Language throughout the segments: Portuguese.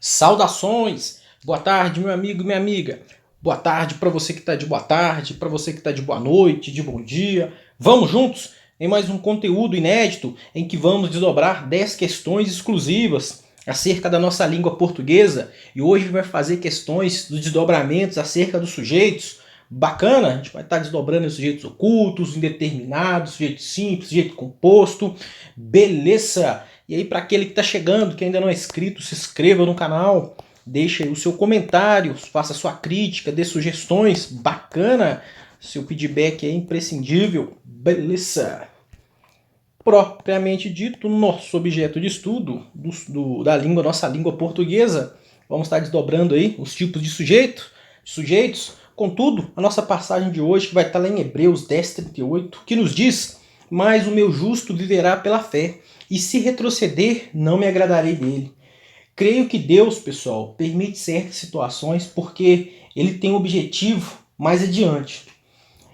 Saudações! Boa tarde, meu amigo e minha amiga. Boa tarde para você que está de boa tarde, para você que está de boa noite, de bom dia. Vamos juntos em mais um conteúdo inédito em que vamos desdobrar 10 questões exclusivas acerca da nossa língua portuguesa. E hoje vai fazer questões dos desdobramentos acerca dos sujeitos. Bacana? A gente vai estar desdobrando os sujeitos ocultos, indeterminados, sujeito simples, sujeito composto. Beleza! E aí, para aquele que está chegando, que ainda não é inscrito, se inscreva no canal, deixe aí o seu comentário, faça sua crítica, dê sugestões, bacana, seu feedback é imprescindível, beleza. Propriamente dito, nosso objeto de estudo da língua, nossa língua portuguesa, vamos estar desdobrando aí os tipos de sujeitos. Contudo, a nossa passagem de hoje que vai estar lá em Hebreus 10:38, que nos diz: mas o meu justo viverá pela fé, e se retroceder, não me agradarei dele. Creio que Deus, pessoal, permite certas situações porque ele tem um objetivo mais adiante.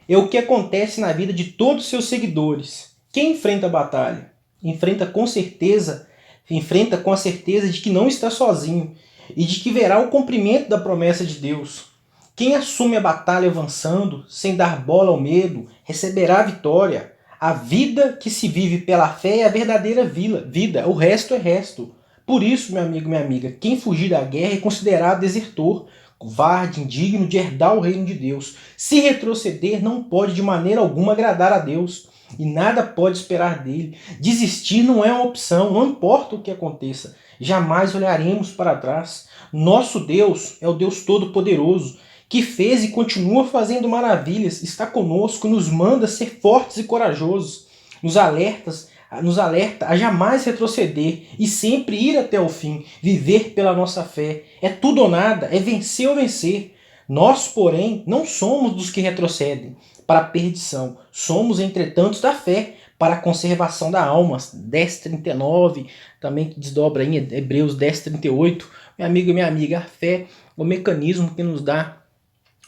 É o que acontece na vida de todos os seus seguidores. Quem enfrenta a batalha, enfrenta com a certeza de que não está sozinho e de que verá o cumprimento da promessa de Deus. Quem assume a batalha avançando, sem dar bola ao medo, receberá a vitória. A vida que se vive pela fé é a verdadeira vida, o resto é resto. Por isso, meu amigo, minha amiga, quem fugir da guerra é considerado desertor, covarde, indigno de herdar o reino de Deus. Se retroceder, não pode de maneira alguma agradar a Deus e nada pode esperar dele. Desistir não é uma opção, não importa o que aconteça. Jamais olharemos para trás. Nosso Deus é o Deus Todo-Poderoso, que fez e continua fazendo maravilhas, está conosco, nos manda ser fortes e corajosos, nos alerta a jamais retroceder e sempre ir até o fim, viver pela nossa fé. É tudo ou nada, é vencer ou vencer. Nós, porém, não somos dos que retrocedem para a perdição, somos, entretanto, da fé para a conservação da alma. 10:39, também que desdobra em Hebreus 10:38. Meu amigo e minha amiga, a fé, o mecanismo que nos dá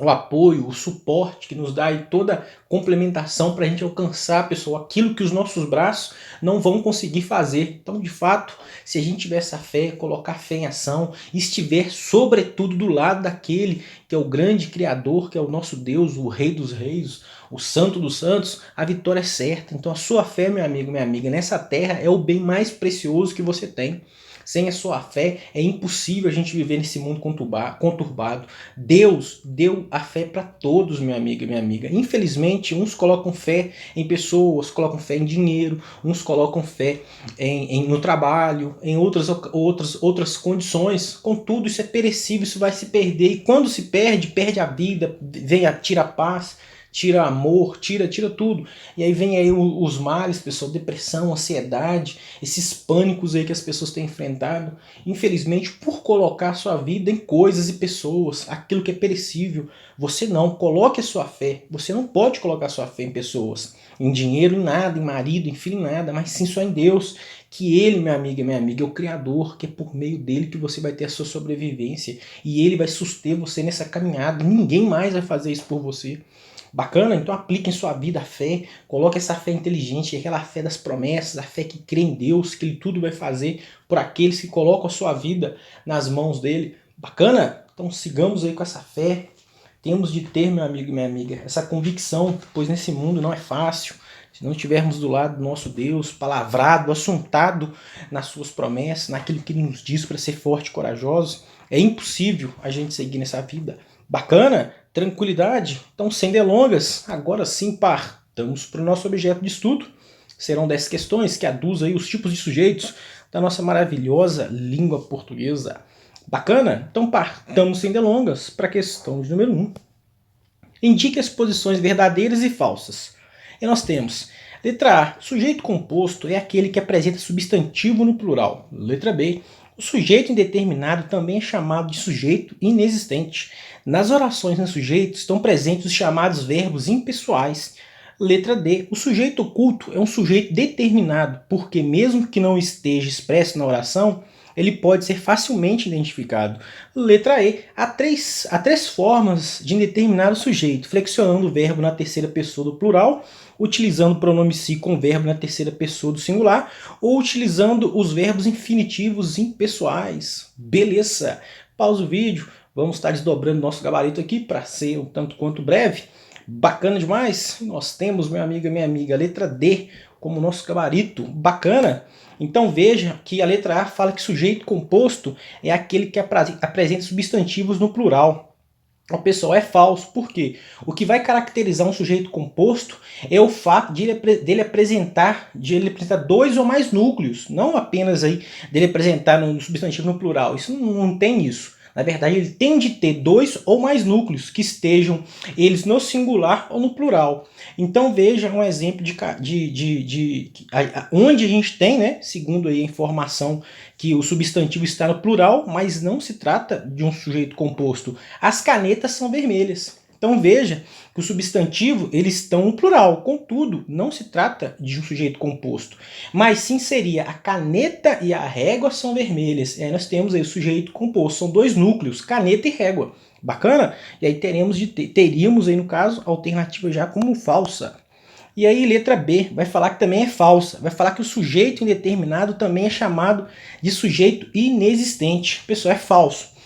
o apoio, o suporte, que nos dá aí toda a complementação para a gente alcançar, pessoal, aquilo que os nossos braços não vão conseguir fazer. Então, de fato, se a gente tiver essa fé, colocar fé em ação, estiver sobretudo do lado daquele que é o grande Criador, que é o nosso Deus, o Rei dos Reis, o Santo dos Santos, a vitória é certa. Então a sua fé, meu amigo, minha amiga, nessa terra é o bem mais precioso que você tem. Sem a sua fé é impossível a gente viver nesse mundo conturbado. Deus deu a fé para todos, meu amigo e minha amiga. Infelizmente, uns colocam fé em pessoas, colocam fé em dinheiro, uns colocam fé no trabalho, em outras condições. Contudo, isso é perecível, isso vai se perder. E quando se perde, perde a vida, tira a paz, tira amor, tira tudo. E aí vem aí os males, pessoal, depressão, ansiedade, esses pânicos aí que as pessoas têm enfrentado, infelizmente, por colocar sua vida em coisas e pessoas, aquilo que é perecível. Você não, coloque a sua fé. Você não pode colocar sua fé em pessoas, em dinheiro, em nada, em marido, em filho, em nada, mas sim só em Deus, que Ele, minha amiga e minha amiga, é o Criador, que é por meio dele que você vai ter a sua sobrevivência, e Ele vai suster você nessa caminhada. Ninguém mais vai fazer isso por você. Bacana? Então aplique em sua vida a fé, coloque essa fé inteligente, aquela fé das promessas, a fé que crê em Deus, que Ele tudo vai fazer por aqueles que colocam a sua vida nas mãos dele. Bacana? Então sigamos aí com essa fé. Temos de ter, meu amigo e minha amiga, essa convicção, pois nesse mundo não é fácil. Se não estivermos do lado do nosso Deus, palavrado, assuntado nas suas promessas, naquilo que Ele nos diz para ser forte e corajoso, é impossível a gente seguir nessa vida. Bacana? Tranquilidade? Então, sem delongas, agora sim partamos para o nosso objeto de estudo. Serão 10 questões que aduzem aí os tipos de sujeitos da nossa maravilhosa língua portuguesa. Bacana? Então partamos sem delongas para a questão de número 1. Indique as posições verdadeiras e falsas. E nós temos, letra A, sujeito composto é aquele que apresenta substantivo no plural. Letra B, o sujeito indeterminado também é chamado de sujeito inexistente. Nas orações em sujeito estão presentes os chamados verbos impessoais. Letra D, o sujeito oculto é um sujeito determinado, porque mesmo que não esteja expresso na oração, ele pode ser facilmente identificado. Letra E, há três formas de indeterminado sujeito, flexionando o verbo na terceira pessoa do plural, utilizando o pronome se com verbo na terceira pessoa do singular, ou utilizando os verbos infinitivos impessoais. Beleza? Pausa o vídeo, vamos estar desdobrando nosso gabarito aqui para ser um tanto quanto breve. Bacana demais? Nós temos, meu amigo e minha amiga, a letra D como nosso gabarito. Bacana? Então veja que a letra A fala que sujeito composto é aquele que apresenta substantivos no plural. O pessoal, é falso. Por quê? O que vai caracterizar um sujeito composto é o fato de ele apresentar dois ou mais núcleos, não apenas aí dele apresentar no substantivo no plural. Isso não tem isso. Na verdade, ele tem de ter dois ou mais núcleos que estejam eles no singular ou no plural. Então veja um exemplo onde a gente tem, né, segundo aí a informação, que o substantivo está no plural, mas não se trata de um sujeito composto. As canetas são vermelhas. Então veja que o substantivo eles estão no plural, contudo, não se trata de um sujeito composto, mas sim seria a caneta e a régua são vermelhas. E aí nós temos aí o sujeito composto, são dois núcleos, caneta e régua. Bacana? E aí teríamos aí no caso a alternativa já como falsa. E aí letra B vai falar que também é falsa, vai falar que o sujeito indeterminado também é chamado de sujeito inexistente. Pessoal, é falso.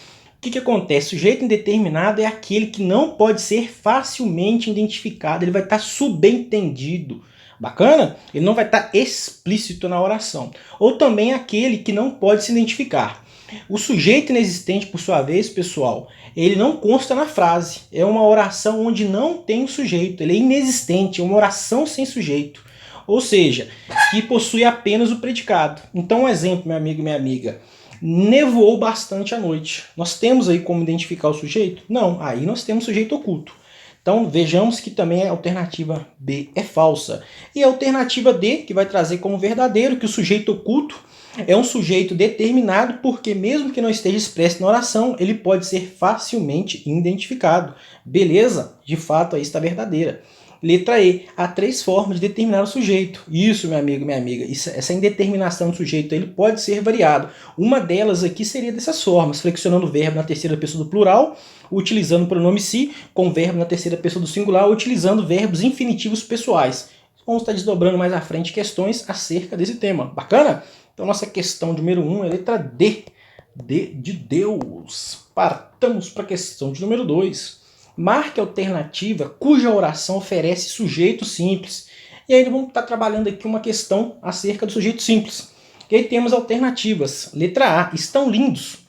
O que acontece? O sujeito indeterminado é aquele que não pode ser facilmente identificado, ele vai estar subentendido. Bacana? Ele não vai estar explícito na oração. Ou também aquele que não pode se identificar. O sujeito inexistente, por sua vez, pessoal, ele não consta na frase. É uma oração onde não tem o sujeito, ele é inexistente, é uma oração sem sujeito. Ou seja, que possui apenas o predicado. Então, um exemplo, meu amigo e minha amiga. Nevoou bastante à noite. Nós temos aí como identificar o sujeito? Não, aí nós temos sujeito oculto. Então vejamos que também a alternativa B é falsa. E a alternativa D, que vai trazer como verdadeiro que o sujeito oculto é um sujeito determinado, porque mesmo que não esteja expresso na oração, ele pode ser facilmente identificado. Beleza? De fato, aí está verdadeira. Letra E, há três formas de determinar o sujeito. Isso, meu amigo, minha amiga, essa indeterminação do sujeito ele pode ser variado. Uma delas aqui seria dessas formas, flexionando o verbo na terceira pessoa do plural, utilizando o pronome se com o verbo na terceira pessoa do singular, utilizando verbos infinitivos pessoais. Vamos estar desdobrando mais à frente questões acerca desse tema. Bacana? Então nossa questão número 1 é a letra D. D de Deus. Partamos para a questão de número 2. Marque a alternativa cuja oração oferece sujeito simples. E aí vamos estar trabalhando aqui uma questão acerca do sujeito simples. E aí temos alternativas. Letra A, estão lindos.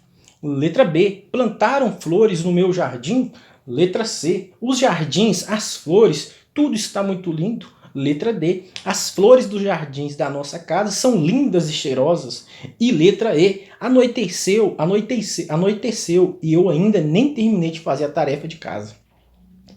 Letra B, plantaram flores no meu jardim. Letra C, os jardins, as flores, tudo está muito lindo. Letra D, as flores dos jardins da nossa casa são lindas e cheirosas. E letra E, anoiteceu e eu ainda nem terminei de fazer a tarefa de casa.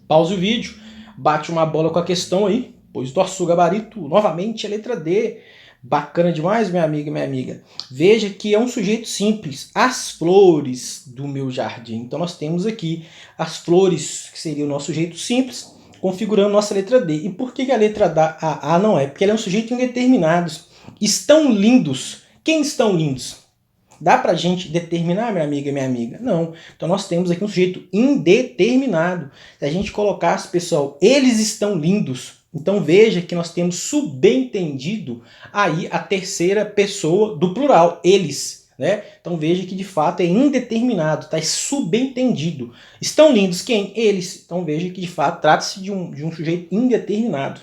Pause o vídeo, bate uma bola com a questão aí, pois nosso gabarito novamente é a letra D. Bacana demais, minha amiga e minha amiga. Veja que é um sujeito simples. As flores do meu jardim. Então nós temos aqui as flores, que seria o nosso sujeito simples, configurando nossa letra D. E por que a letra A não é? Porque ela é um sujeito indeterminado. Estão lindos. Quem estão lindos? Dá pra gente determinar, minha amiga e minha amiga? Não. Então nós temos aqui um sujeito indeterminado. Se a gente colocasse, pessoal, eles estão lindos. Então veja que nós temos subentendido aí a terceira pessoa do plural, eles. Né? Então veja que de fato é indeterminado, está subentendido. Estão lindos quem? Eles. Então veja que de fato trata-se de um sujeito indeterminado.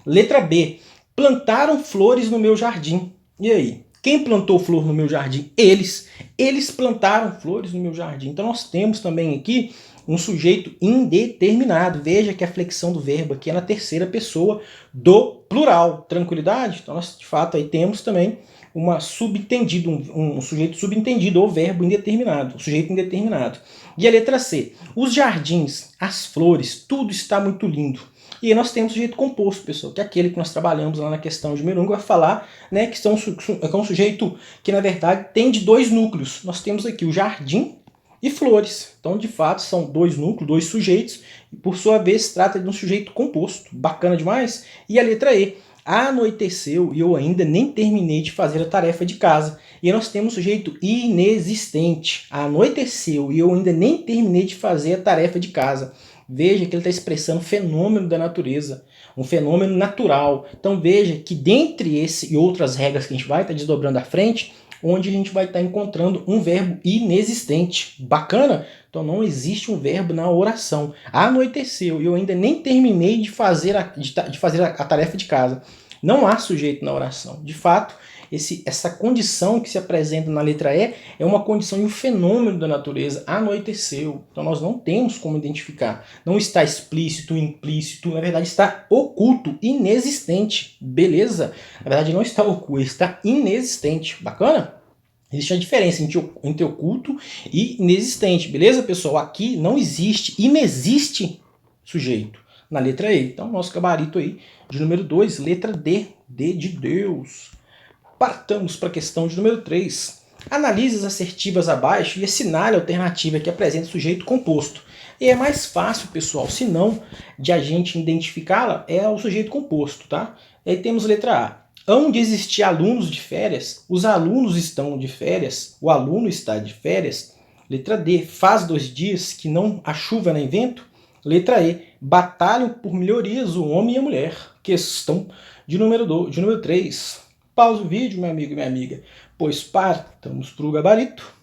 Letra B. Plantaram flores no meu jardim. E aí? Quem plantou flor no meu jardim? Eles. Eles plantaram flores no meu jardim. Então nós temos também aqui um sujeito indeterminado. Veja que a flexão do verbo aqui é na terceira pessoa do plural. Tranquilidade? Então nós de fato aí temos também um sujeito subentendido ou verbo indeterminado, sujeito indeterminado. E a letra C. Os jardins, as flores, tudo está muito lindo. E aí nós temos o sujeito composto, pessoal, que é aquele que nós trabalhamos lá na questão de número 1, que vai falar, né, que é um sujeito que, na verdade, tem de dois núcleos. Nós temos aqui o jardim e flores. Então, de fato, são dois núcleos, dois sujeitos, e por sua vez, se trata de um sujeito composto. Bacana demais? E a letra E. Anoiteceu e eu ainda nem terminei de fazer a tarefa de casa. E aí nós temos o sujeito inexistente. Anoiteceu e eu ainda nem terminei de fazer a tarefa de casa. Veja que ele está expressando fenômeno da natureza. um fenômeno natural. Então veja que dentre esse e outras regras que a gente vai estar desdobrando à frente, onde a gente vai estar encontrando um verbo inexistente. Bacana? Então não existe um verbo na oração. Anoiteceu e eu ainda nem terminei de fazer a tarefa de casa. Não há sujeito na oração. De fato, essa condição que se apresenta na letra E é uma condição e um fenômeno da natureza. Anoiteceu. Então nós não temos como identificar. Não está explícito, implícito, na verdade está oculto, inexistente. Beleza? Na verdade não está oculto, está inexistente. Bacana? Existe a diferença entre oculto e inexistente. Beleza, pessoal? Aqui não existe, inexiste sujeito na letra E. Então nosso gabarito aí de número 2, letra D. D de Deus. Partamos para a questão de número 3. Analise as assertivas abaixo e assinale a alternativa que apresenta o sujeito composto. E é mais fácil, pessoal, se não de a gente identificá-la, é o sujeito composto, tá? E aí temos a letra A. Hão de existir alunos de férias, os alunos estão de férias, o aluno está de férias. Letra D. Faz 2 dias que não há chuva nem vento. Letra E. Batalham por melhorias o homem e a mulher. Questão de número 3. Pausa o vídeo, meu amigo e minha amiga, pois partamos para o gabarito,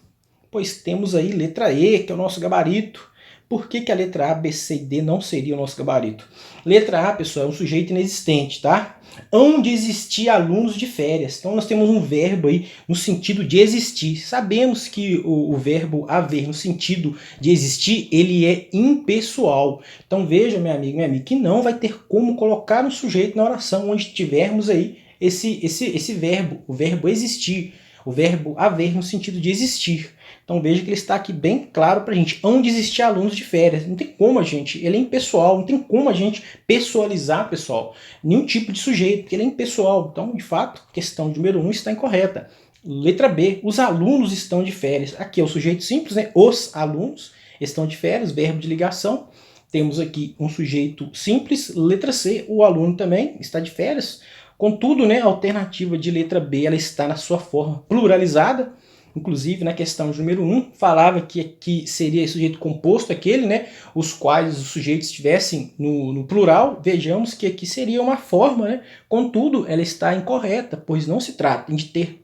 pois temos aí letra E, que é o nosso gabarito. Por que a letra A, B, C e D não seria o nosso gabarito? Letra A, pessoal, é um sujeito inexistente, tá? Hão de existir alunos de férias. Então nós temos um verbo aí no sentido de existir. Sabemos que o verbo haver no sentido de existir, ele é impessoal. Então veja, meu amigo e minha amiga, que não vai ter como colocar um sujeito na oração onde tivermos aí esse verbo, o verbo existir, o verbo haver no sentido de existir. Então veja que ele está aqui bem claro para a gente. Hão de existir alunos de férias. Não tem como a gente, ele é impessoal, não tem como a gente pessoalizar, pessoal, nenhum tipo de sujeito, porque ele é impessoal. Então, de fato, a questão número 1 está incorreta. Letra B, os alunos estão de férias. Aqui é o sujeito simples, né? Os alunos estão de férias, verbo de ligação. Temos aqui um sujeito simples. Letra C, o aluno também está de férias. Contudo, né, a alternativa de letra B ela está na sua forma pluralizada. Inclusive, na questão de número 1, falava que seria sujeito composto aquele, né, os quais os sujeitos estivessem no plural. Vejamos que aqui seria uma forma, né? Contudo, ela está incorreta, pois não se trata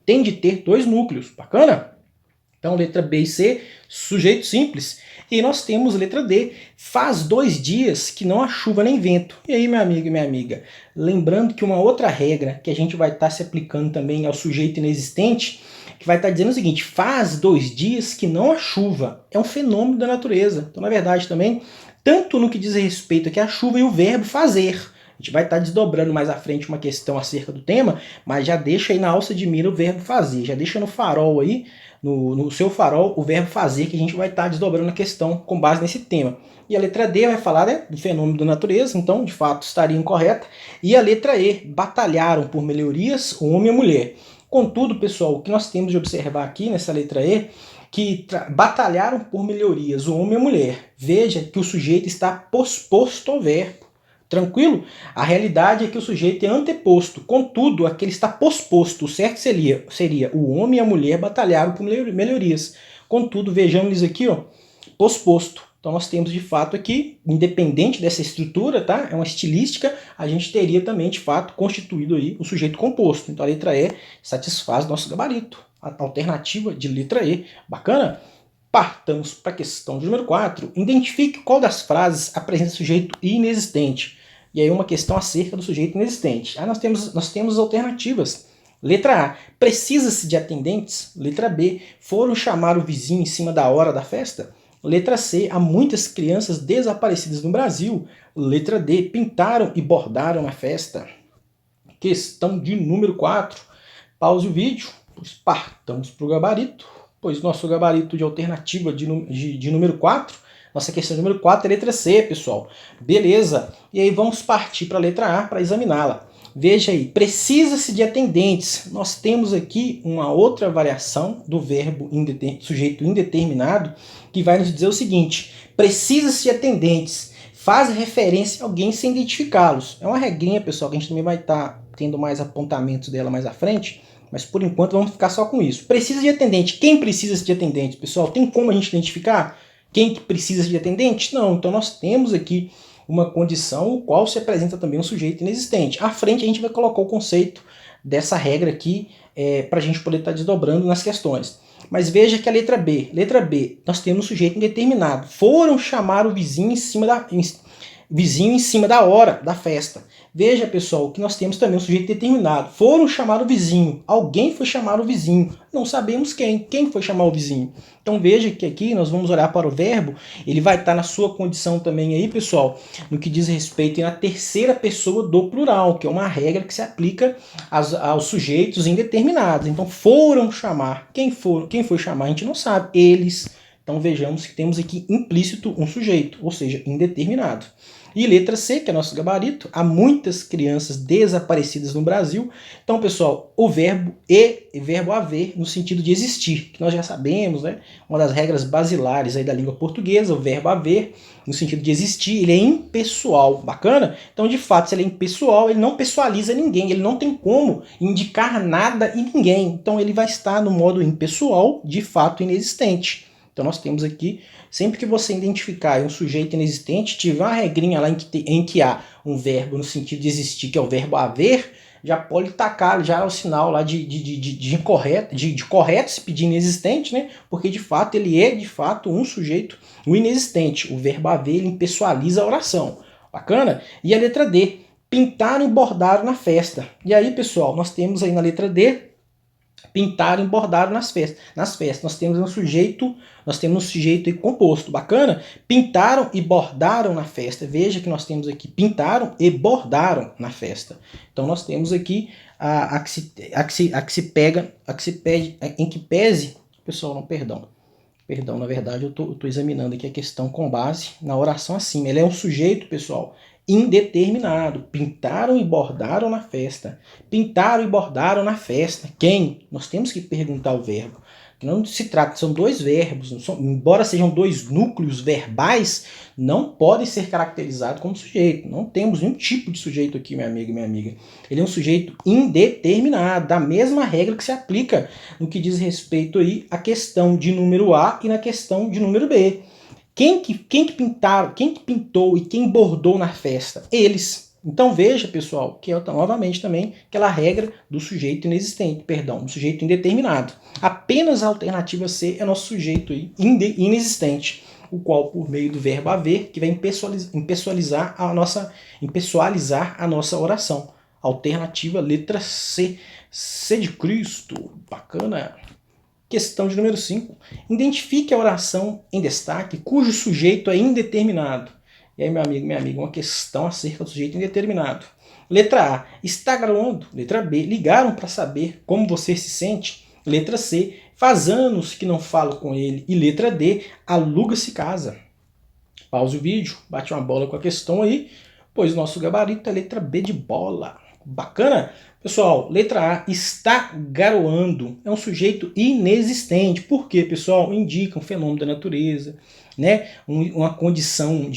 tem de ter 2 núcleos. Bacana? Então, letra B e C, sujeito simples. E nós temos letra D, faz 2 dias que não há chuva nem vento. E aí, meu amigo e minha amiga, lembrando que uma outra regra que a gente vai estar se aplicando também ao sujeito inexistente, que vai estar dizendo o seguinte, faz 2 dias que não há chuva. É um fenômeno da natureza. Então, na verdade, também, tanto no que diz respeito aqui à chuva e o verbo fazer. A gente vai estar desdobrando mais à frente uma questão acerca do tema, mas já deixa aí na alça de mira o verbo fazer. Já deixa no farol aí, no seu farol, o verbo fazer, que a gente vai estar desdobrando a questão com base nesse tema. E a letra D vai falar, né, do fenômeno da natureza, então, de fato, estaria incorreta. E a letra E, batalharam por melhorias o homem e a mulher. Contudo, pessoal, o que nós temos de observar aqui nessa letra E, que batalharam por melhorias o homem e a mulher. Veja que o sujeito está posposto ao verbo. Tranquilo? A realidade é que o sujeito é anteposto. Contudo, aquele está posposto. O certo seria o homem e a mulher batalharam por melhorias. Contudo, vejamos aqui, ó, posposto. Então nós temos de fato aqui, independente dessa estrutura, tá? É uma estilística, a gente teria também de fato constituído aí o sujeito composto. Então a letra E satisfaz nosso gabarito. A alternativa de letra E. Bacana? Partamos para a questão de número 4. Identifique qual das frases apresenta sujeito inexistente. E aí uma questão acerca do sujeito inexistente. Aí nós temos alternativas. Letra A. Precisa-se de atendentes? Letra B. Foram chamar o vizinho em cima da hora da festa? Letra C. Há muitas crianças desaparecidas no Brasil. Letra D. Pintaram e bordaram na festa. Questão de número 4. Pause o vídeo, pois partamos para o gabarito. Pois nosso gabarito de alternativa de número 4, nossa questão de número 4 é letra C, pessoal. Beleza. E aí vamos partir para a letra A para examiná-la. Veja aí, precisa-se de atendentes. Nós temos aqui uma outra variação do verbo sujeito indeterminado que vai nos dizer o seguinte, precisa-se de atendentes. Faz referência a alguém sem identificá-los. É uma regrinha, pessoal, que a gente também vai estar tendo mais apontamentos dela mais à frente. Mas por enquanto vamos ficar só com isso. Precisa de atendente. Quem precisa de atendente, pessoal? Tem como a gente identificar quem que precisa de atendente? Não. Então nós temos aqui uma condição o qual se apresenta também um sujeito inexistente. À frente a gente vai colocar o conceito dessa regra aqui para a gente poder estar desdobrando nas questões. Mas veja que a letra B, nós temos um sujeito indeterminado. Foram chamar o vizinho em cima da hora da festa. Veja, pessoal, que nós temos também um sujeito determinado. Foram chamar o vizinho. Alguém foi chamar o vizinho. Não sabemos quem. Quem foi chamar o vizinho? Então veja que aqui nós vamos olhar para o verbo. Ele vai estar na sua condição também aí, pessoal, no que diz respeito à terceira pessoa do plural, que é uma regra que se aplica aos sujeitos indeterminados. Então foram chamar. Quem foi chamar a gente não sabe. Eles. Então vejamos que temos aqui implícito um sujeito, ou seja, indeterminado. E letra C, que é nosso gabarito, há muitas crianças desaparecidas no Brasil. Então, pessoal, o verbo verbo haver no sentido de existir, que nós já sabemos, né? Uma das regras basilares aí da língua portuguesa, o verbo haver no sentido de existir, ele é impessoal, bacana? Então, de fato, se ele é impessoal, ele não pessoaliza ninguém, ele não tem como indicar nada e ninguém. Então, ele vai estar no modo impessoal, de fato inexistente. Então nós temos aqui, sempre que você identificar um sujeito inexistente, tiver uma regrinha lá em que há um verbo no sentido de existir, que é o verbo haver, já pode tacar já o sinal lá de correto se pedir inexistente, né? Porque de fato ele é de fato um sujeito inexistente. O verbo haver ele impessoaliza a oração. Bacana? E a letra D, pintaram e bordaram na festa. E aí, pessoal, nós temos aí na letra D, pintaram e bordaram nas festas. Nós temos um sujeito aí composto, bacana? Pintaram e bordaram na festa. Veja que nós temos aqui pintaram e bordaram na festa. Então nós temos aqui em que pese, pessoal, não, perdão, na verdade eu tô examinando aqui a questão com base na oração acima. Ele é um sujeito, pessoal, indeterminado. Pintaram e bordaram na festa. Pintaram e bordaram na festa. Quem? Nós temos que perguntar o verbo. Não se trata, são dois verbos, embora sejam dois núcleos verbais, não podem ser caracterizados como sujeito. Não temos nenhum tipo de sujeito aqui, meu amigo e minha amiga. Ele é um sujeito indeterminado, da mesma regra que se aplica no que diz respeito aí à questão de número A e na questão de número B. Quem que pintou e quem bordou na festa? Eles. Então veja, pessoal, que é novamente também aquela regra do sujeito inexistente, do sujeito indeterminado. Apenas a alternativa C é nosso sujeito aí, inexistente, o qual por meio do verbo haver, que vai impessoalizar a nossa oração. Alternativa letra C. C de Cristo. Bacana. Questão de número 5. Identifique a oração em destaque cujo sujeito é indeterminado. E aí, meu amigo, minha amiga, uma questão acerca do sujeito indeterminado. Letra A. Está garoando. Letra B. Ligaram para saber como você se sente. Letra C. Faz anos que não falo com ele. E letra D. Aluga-se casa. Pause o vídeo, bate uma bola com a questão aí, pois nosso gabarito é letra B de bola. Bacana? Pessoal, letra A, está garoando. É um sujeito inexistente. Por quê, pessoal? Indica um fenômeno da natureza, né? Uma condição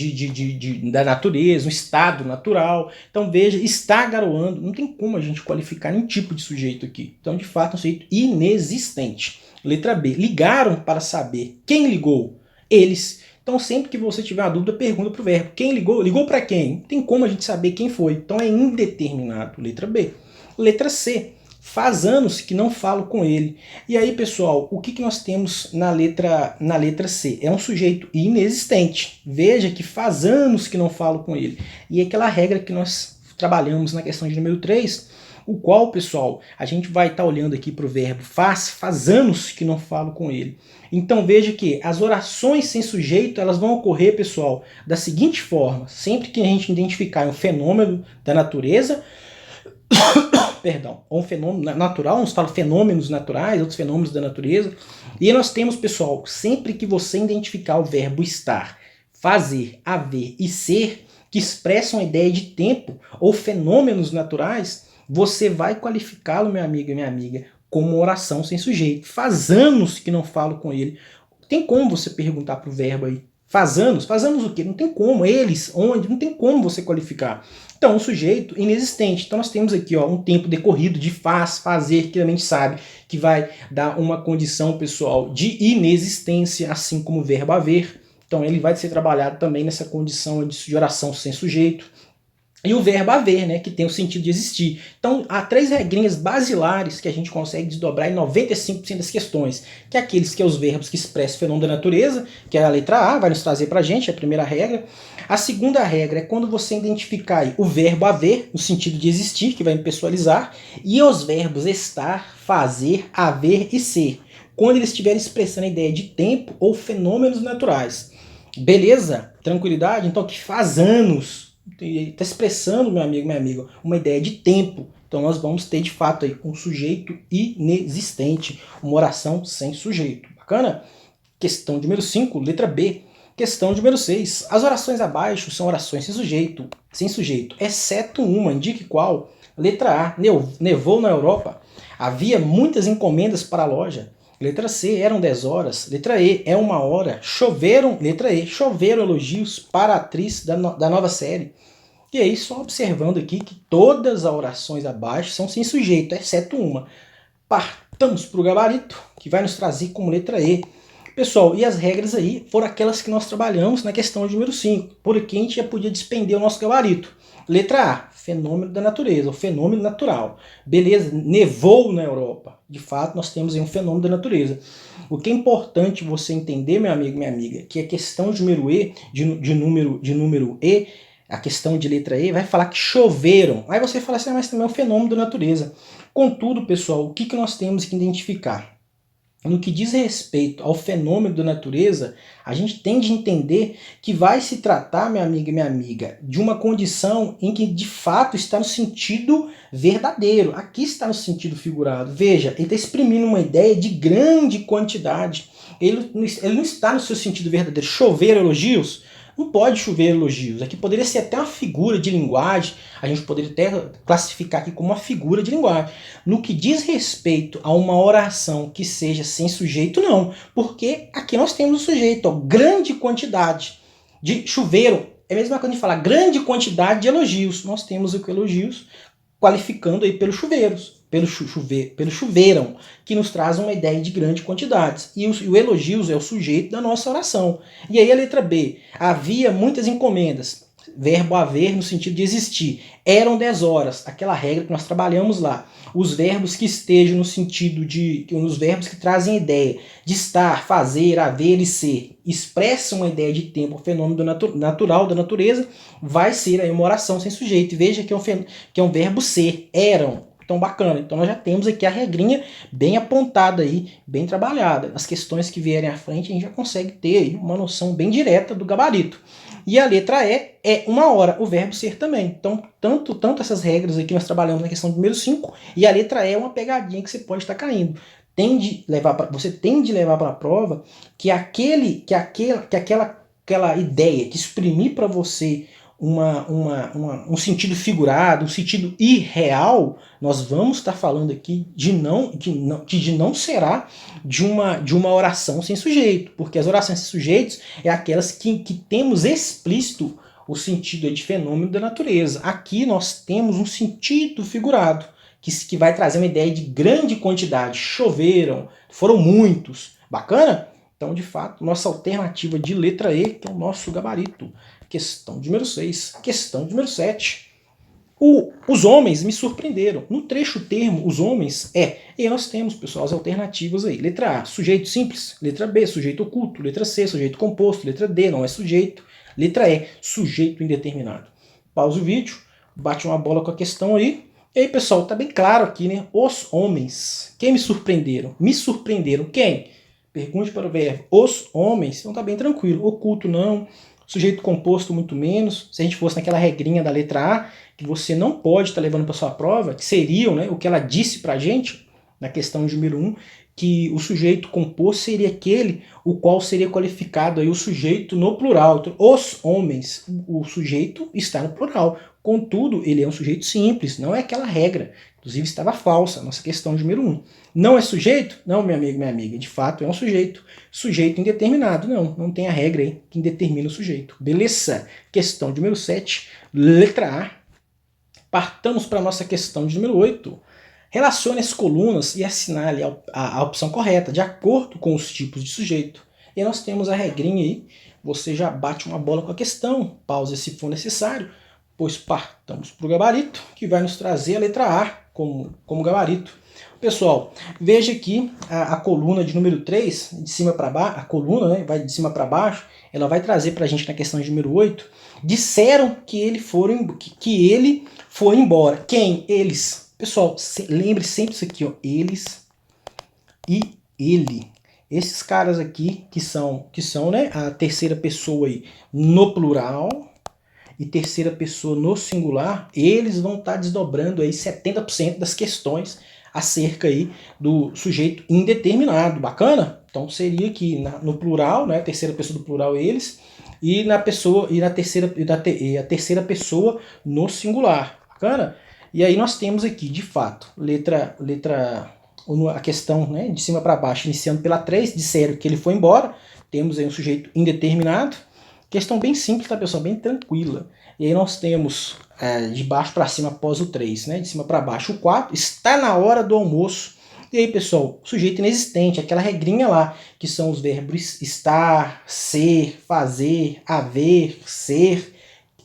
da natureza, um estado natural. Então veja, está garoando. Não tem como a gente qualificar nenhum tipo de sujeito aqui. Então, de fato, é um sujeito inexistente. Letra B, ligaram para saber. Quem ligou? Eles. Então, sempre que você tiver uma dúvida, pergunta para o verbo. Quem ligou? Ligou para quem? Não tem como a gente saber quem foi. Então, é indeterminado. Letra B. Letra C. Faz anos que não falo com ele. E aí, pessoal, o que nós temos na letra C? É um sujeito inexistente. Veja que faz anos que não falo com ele. E é aquela regra que nós trabalhamos na questão de número 3, o qual, pessoal, a gente vai estar olhando aqui para o verbo faz anos que não falo com ele. Então veja que as orações sem sujeito, elas vão ocorrer, pessoal, da seguinte forma. Sempre que a gente identificar um fenômeno da natureza, ou um fenômeno natural, uns falam fenômenos naturais, outros fenômenos da natureza. E nós temos, pessoal, sempre que você identificar o verbo estar, fazer, haver e ser, que expressam a ideia de tempo ou fenômenos naturais, você vai qualificá-lo, meu amigo e minha amiga, como oração sem sujeito. Faz anos que não falo com ele. Tem como você perguntar para o verbo aí? Faz anos? Faz anos o quê? Não tem como. Eles, onde? Não tem como você qualificar. Então, um sujeito inexistente. Então, nós temos aqui um tempo decorrido de fazer, que a gente sabe que vai dar uma condição, pessoal, de inexistência, assim como o verbo haver. Então ele vai ser trabalhado também nessa condição de oração sem sujeito. E o verbo haver, né, que tem o sentido de existir. Então, há 3 regrinhas basilares que a gente consegue desdobrar em 95% das questões, que é aqueles que é os verbos que expressam o fenômeno da natureza, que é a letra A, vai nos trazer pra gente, é a primeira regra. A segunda regra é quando você identificar aí o verbo haver, no sentido de existir, que vai impessoalizar, e os verbos estar, fazer, haver e ser, quando eles estiverem expressando a ideia de tempo ou fenômenos naturais. Beleza? Tranquilidade? Então, que faz anos está expressando, meu amigo, minha amiga, uma ideia de tempo. Então nós vamos ter de fato aí um sujeito inexistente, uma oração sem sujeito. Bacana? Questão número 5, letra B. Questão número 6. As orações abaixo são orações sem sujeito, exceto uma, indique qual. Letra A, nevou na Europa. Havia muitas encomendas para a loja. Letra C, eram 10 horas. Letra E, é 1 hora. Letra E, choveram elogios para a atriz da nova série. E aí, só observando aqui que todas as orações abaixo são sem sujeito, exceto uma. Partamos para o gabarito, que vai nos trazer como letra E. Pessoal, e as regras aí foram aquelas que nós trabalhamos na questão de número 5. Por aqui a gente já podia despender o nosso gabarito. Letra A, fenômeno da natureza, o fenômeno natural. Beleza, nevou na Europa. De fato, nós temos aí um fenômeno da natureza. O que é importante você entender, meu amigo, minha amiga, que a questão de número E, de número E, a questão de letra E, vai falar que choveram. Aí você fala assim, mas também é um fenômeno da natureza. Contudo, pessoal, o que nós temos que identificar? No que diz respeito ao fenômeno da natureza, a gente tem de entender que vai se tratar, minha amiga e minha amiga, de uma condição em que de fato está no sentido verdadeiro. Aqui está no sentido figurado. Veja, ele está exprimindo uma ideia de grande quantidade. Ele não está no seu sentido verdadeiro. Chover elogios? Não pode chover elogios. Aqui poderia ser até uma figura de linguagem, a gente poderia até classificar aqui como uma figura de linguagem. No que diz respeito a uma oração que seja sem sujeito, não. Porque aqui nós temos o sujeito, ó, grande quantidade de chuveiro. É a mesma coisa de falar grande quantidade de elogios. Nós temos aqui elogios qualificando aí pelos chuveiros. Pelo chuveirão, que nos traz uma ideia de grandes quantidades. E o elogios é o sujeito da nossa oração. E aí a letra B. Havia muitas encomendas. Verbo haver no sentido de existir. Eram 10 horas. Aquela regra que nós trabalhamos lá. Os verbos que estejam no sentido de... Os verbos que trazem a ideia de estar, fazer, haver e ser. Expressam uma ideia de tempo, fenômeno natural da natureza. Vai ser aí uma oração sem sujeito. E veja que é um verbo ser. Eram. Então, bacana. Então, nós já temos aqui a regrinha bem apontada aí, bem trabalhada. As questões que vierem à frente, a gente já consegue ter aí uma noção bem direta do gabarito. E a letra E é 1 hora, o verbo ser também. Então, tanto essas regras aqui nós trabalhamos na questão do número 5, e a letra E é uma pegadinha que você pode estar caindo. Você tem de levar para a prova que aquela ideia de exprimir para você um sentido figurado, um sentido irreal, nós vamos estar falando aqui de não será de uma oração sem sujeito, porque as orações sem sujeitos é aquelas que temos explícito o sentido de fenômeno da natureza. Aqui nós temos um sentido figurado, que vai trazer uma ideia de grande quantidade. Choveram, foram muitos. Bacana? Então, de fato, nossa alternativa de letra E, que é o nosso gabarito. Questão de número 6. Questão de número 7. Os homens me surpreenderam. No trecho termo, os homens E aí nós temos, pessoal, as alternativas aí. Letra A, sujeito simples. Letra B, sujeito oculto. Letra C, sujeito composto. Letra D, não é sujeito. Letra E, sujeito indeterminado. Pausa o vídeo, bate uma bola com a questão aí. E aí, pessoal, tá bem claro aqui, né? Os homens. Quem me surpreenderam? Me surpreenderam quem? Pergunte para o verbo. Os homens. Então tá bem tranquilo. Oculto não. Sujeito composto muito menos. Se a gente fosse naquela regrinha da letra A, que você não pode estar levando para sua prova, que seriam, né, o que ela disse para a gente, na questão de número 1, que o sujeito composto seria aquele o qual seria qualificado aí o sujeito no plural. Então, os homens, o sujeito está no plural. Contudo, ele é um sujeito simples, não é aquela regra. Inclusive estava falsa, nossa questão de número 1. Não é sujeito? Não, meu amigo, minha amiga. De fato, é um sujeito. Sujeito indeterminado. Não tem a regra aí que indetermina o sujeito. Beleza? Questão de número 7, letra A. Partamos para a nossa questão de número 8. Relacione as colunas e assinale a opção correta, de acordo com os tipos de sujeito. E nós temos a regrinha aí, você já bate uma bola com a questão, pausa se for necessário, pois partamos para o gabarito, que vai nos trazer a letra A como gabarito. Pessoal, veja aqui a coluna de número 3, de cima para baixo, a coluna, né, vai de cima para baixo, ela vai trazer para a gente na questão de número 8, disseram que ele foi embora. Quem? Eles. Pessoal, lembre sempre isso aqui, ó, eles e ele. Esses caras aqui que são né, a terceira pessoa aí no plural e terceira pessoa no singular, eles vão estar desdobrando aí 70% das questões acerca aí do sujeito indeterminado. Bacana? Então seria aqui no plural, né, terceira pessoa do plural eles, e na pessoa e a terceira pessoa no singular. Bacana? E aí nós temos aqui, de fato, a questão, né, de cima para baixo, iniciando pela 3, disseram que ele foi embora. Temos aí um sujeito indeterminado. Questão bem simples, tá, pessoal? Bem tranquila. E aí nós temos de baixo para cima após o 3, né? De cima para baixo o 4. Está na hora do almoço. E aí, pessoal, sujeito inexistente, aquela regrinha lá, que são os verbos estar, ser, fazer, haver, ser,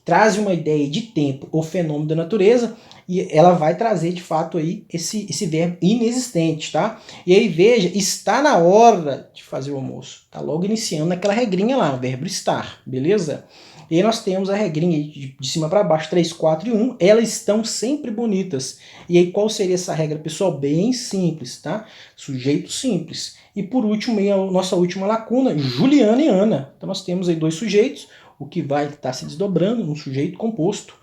traz uma ideia de tempo ou fenômeno da natureza, e ela vai trazer de fato aí esse verbo inexistente, tá? E aí veja, está na hora de fazer o almoço, tá logo iniciando naquela regrinha lá, o verbo estar, beleza? E aí nós temos a regrinha de cima para baixo, 3, 4 e 1, elas estão sempre bonitas. E aí qual seria essa regra, pessoal? Bem simples, tá? Sujeito simples. E por último, aí a nossa última lacuna, Juliana e Ana. Então nós temos aí dois sujeitos, o que vai estar se desdobrando num sujeito composto.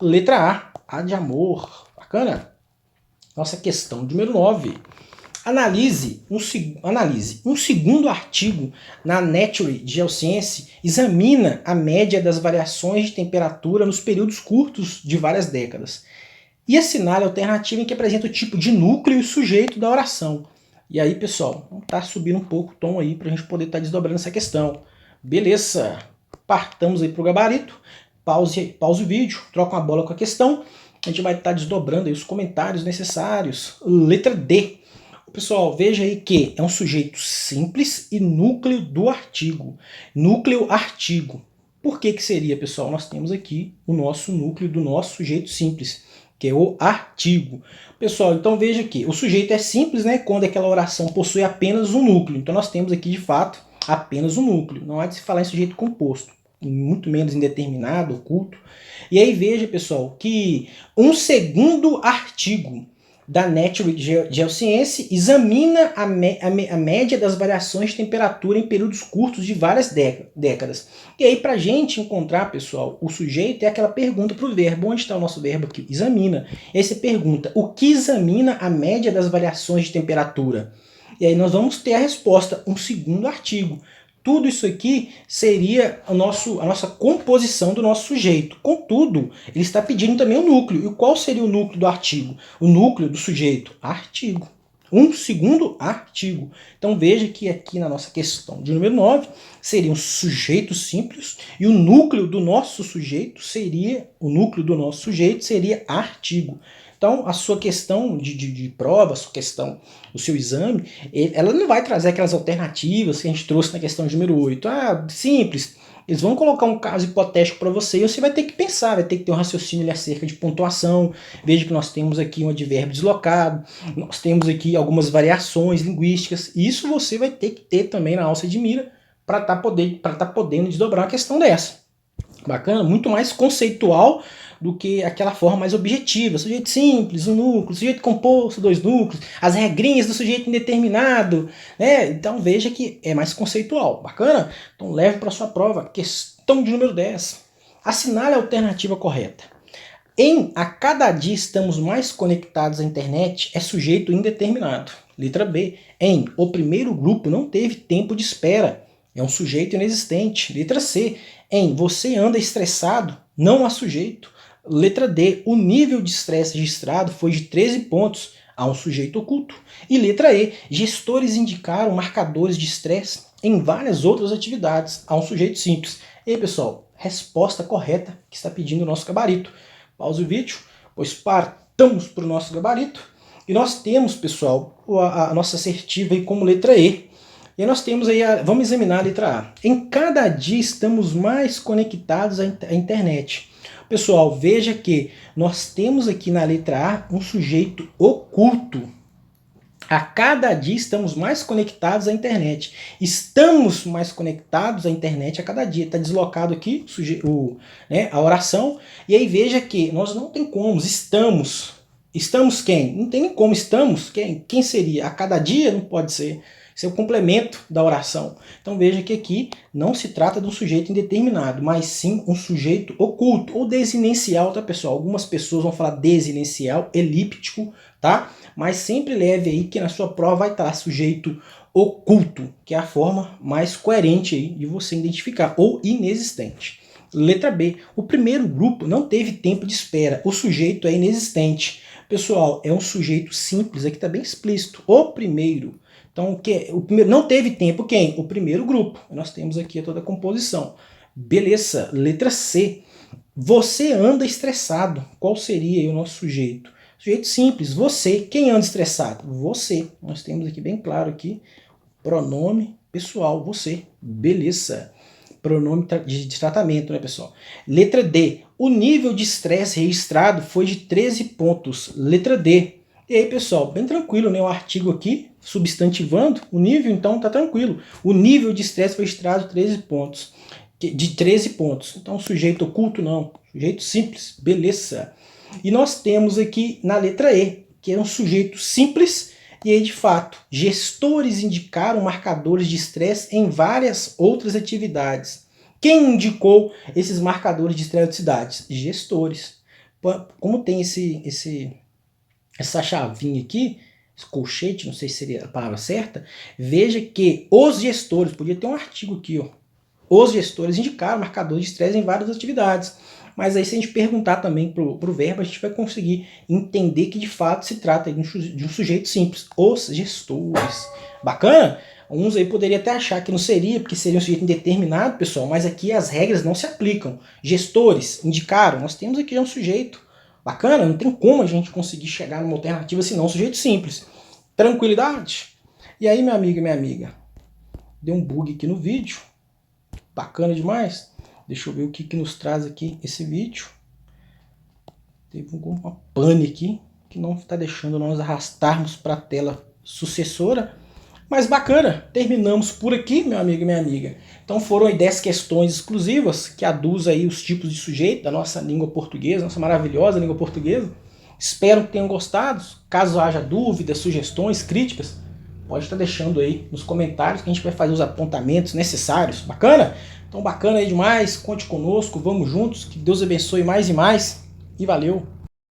Letra A de amor. Bacana? Nossa questão número 9. Analise um segundo artigo na Nature Geoscience, examina a média das variações de temperatura nos períodos curtos de várias décadas e assinale a alternativa em que apresenta o tipo de núcleo e sujeito da oração. E aí, pessoal, vamos estar subindo um pouco o tom aí para a gente poder estar desdobrando essa questão. Beleza? Partamos aí para o gabarito, pause o vídeo, troca uma bola com a questão, a gente vai estar desdobrando aí os comentários necessários. Letra D. Pessoal, veja aí que é um sujeito simples e núcleo do artigo. Núcleo artigo. Por que seria, pessoal? Nós temos aqui o nosso núcleo do nosso sujeito simples, que é o artigo. Pessoal, então veja que o sujeito é simples, né, quando aquela oração possui apenas um núcleo. Então nós temos aqui, de fato, apenas um núcleo. Não há de se falar em sujeito composto, muito menos indeterminado, oculto. E aí veja, pessoal, que um segundo artigo da Nature Geoscience examina a média das variações de temperatura em períodos curtos de várias décadas. E aí, para a gente encontrar, pessoal, o sujeito é aquela pergunta para o verbo. Onde está o nosso verbo aqui? Examina. E aí você pergunta, o que examina a média das variações de temperatura? E aí nós vamos ter a resposta, um segundo artigo. Tudo isso aqui seria a nossa composição do nosso sujeito. Contudo, ele está pedindo também o núcleo. E qual seria o núcleo do artigo? O núcleo do sujeito? Artigo. Um segundo artigo. Então veja que aqui na nossa questão de número 9 seria um sujeito simples e o núcleo do nosso sujeito seria artigo. Então, a sua questão de prova, a sua questão, o seu exame, ela não vai trazer aquelas alternativas que a gente trouxe na questão de número 8. Ah, simples. Eles vão colocar um caso hipotético para você e você vai ter que pensar, vai ter que ter um raciocínio ali acerca de pontuação. Veja que nós temos aqui um advérbio deslocado, nós temos aqui algumas variações linguísticas. E isso você vai ter que ter também na alça de mira para tá podendo desdobrar uma questão dessa. Bacana? Muito mais conceitual do que aquela forma mais objetiva. Sujeito simples, um núcleo, sujeito composto, dois núcleos, as regrinhas do sujeito indeterminado, né? Então veja que é mais conceitual. Bacana? Então leve para sua prova. Questão de número 10. Assinale a alternativa correta. Em a cada dia estamos mais conectados à internet é sujeito indeterminado. Letra B. Em o primeiro grupo não teve tempo de espera. É um sujeito inexistente. Letra C. Em você anda estressado, não há sujeito. Letra D. O nível de estresse registrado foi de 13 pontos. Há um sujeito oculto. E letra E. Gestores indicaram marcadores de estresse em várias outras atividades. Há um sujeito simples. E aí, pessoal, resposta correta que está pedindo o nosso gabarito. Pause o vídeo, pois partamos para o nosso gabarito. E nós temos, pessoal, a nossa assertiva aí como letra E. E nós temos aí, vamos examinar a letra A. Em cada dia estamos mais conectados à internet. Pessoal, veja que nós temos aqui na letra A um sujeito oculto. A cada dia estamos mais conectados à internet. Estamos mais conectados à internet a cada dia. Está deslocado aqui a oração. E aí veja que nós não tem como. Estamos. Estamos quem? Não tem nem como. Estamos quem? Quem seria? A cada dia? Não pode ser. Isso é o complemento da oração. Então veja que aqui não se trata de um sujeito indeterminado, mas sim um sujeito oculto ou desinencial, tá, pessoal? Algumas pessoas vão falar desinencial, elíptico, tá? Mas sempre leve aí que na sua prova vai estar sujeito oculto, que é a forma mais coerente aí de você identificar, ou inexistente. Letra B. O primeiro grupo não teve tempo de espera. O sujeito é inexistente. Pessoal, é um sujeito simples, aqui está bem explícito. O primeiro. Então, o primeiro não teve tempo quem? O primeiro grupo. Nós temos aqui toda a composição. Beleza. Letra C. Você anda estressado. Qual seria aí o nosso sujeito? Sujeito simples. Você. Quem anda estressado? Você. Nós temos aqui bem claro aqui. Pronome pessoal. Você. Beleza. Pronome de tratamento, né, pessoal? Letra D. O nível de estresse registrado foi de 13 pontos. Letra D. E aí, pessoal, bem tranquilo, né? O artigo aqui, substantivando o nível, então tá tranquilo. O nível de estresse foi registrado 13 pontos. De 13 pontos. Então, sujeito oculto não. Sujeito simples. Beleza. E nós temos aqui na letra E, que é um sujeito simples. E aí, de fato, gestores indicaram marcadores de estresse em várias outras atividades. Quem indicou esses marcadores de estressicidades? Gestores. Como tem essa chavinha aqui, esse colchete, não sei se seria a palavra certa, veja que os gestores, podia ter um artigo aqui, ó, os gestores indicaram marcadores de estresse em várias atividades. Mas aí se a gente perguntar também para o verbo, a gente vai conseguir entender que de fato se trata de um sujeito simples, os gestores. Bacana? Uns aí poderiam até achar que não seria, porque seria um sujeito indeterminado, pessoal, mas aqui as regras não se aplicam. Gestores indicaram, nós temos aqui já um sujeito. Bacana? Não tem como a gente conseguir chegar numa alternativa senão um sujeito simples. Tranquilidade? E aí, minha amiga e minha amiga? Deu um bug aqui no vídeo. Bacana demais. Deixa eu ver o que nos traz aqui esse vídeo. Teve uma pane aqui que não está deixando nós arrastarmos para a tela sucessora. Mas bacana, terminamos por aqui, meu amigo e minha amiga. Então foram aí 10 questões exclusivas que aduzem aí os tipos de sujeito da nossa língua portuguesa, nossa maravilhosa língua portuguesa. Espero que tenham gostado. Caso haja dúvidas, sugestões, críticas, pode estar deixando aí nos comentários que a gente vai fazer os apontamentos necessários. Bacana? Então bacana aí demais, conte conosco, vamos juntos, que Deus abençoe mais e mais e valeu!